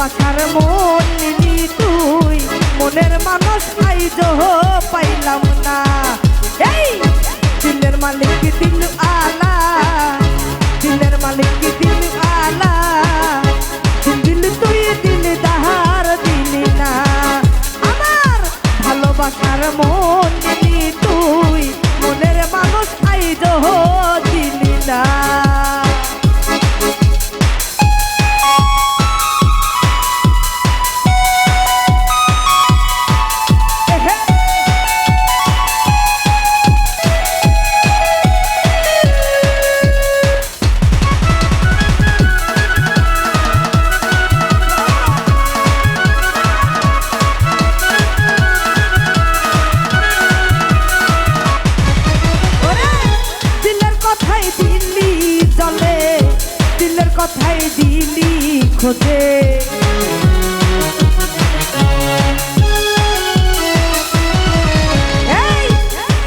ভালোবাসার মন নিলি তুই, মনের মানুষ আইজ পাইলাম না। এই দিলের মালিক দিল আলা, দিলের মালিক দিল আলা, দিল তুই দিল দাহার দিলি না। আমার ভালোবাসার মন নিলি তুই, মনের মানুষ আইজ দিলি না। কথাই দিলি খোঁজে, এই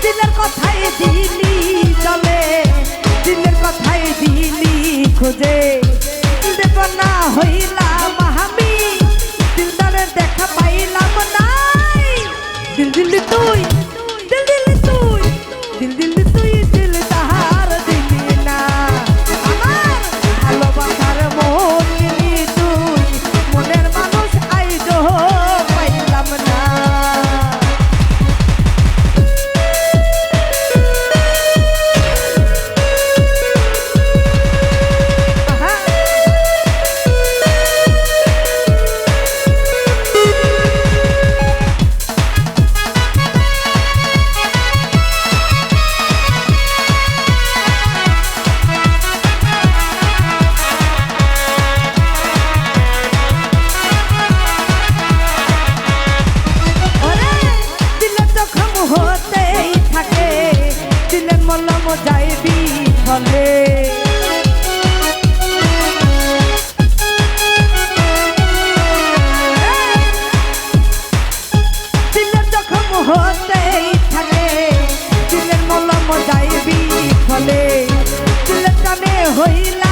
দিলের কথাই দিলি চলে, দিলের কথাই দিলি খোঁজে। দেব না হইলাম আমি, দিলদারের দেখা পাইলাম নাই। দিল দিলি তুই, দিল দিলি তুই, দিল দিলি তুই, দিল তাহার দিলি না। আমার ভালোবাসার মন নিলি তুই, মনের মানুষ আইজ পাইলাম না। হতেই থাকে দিলের মলম যাইবি ফলে, দিলের জখম হতেই থাকে দিলের মলম যাইবি ফলে। দিলের টানে হইলা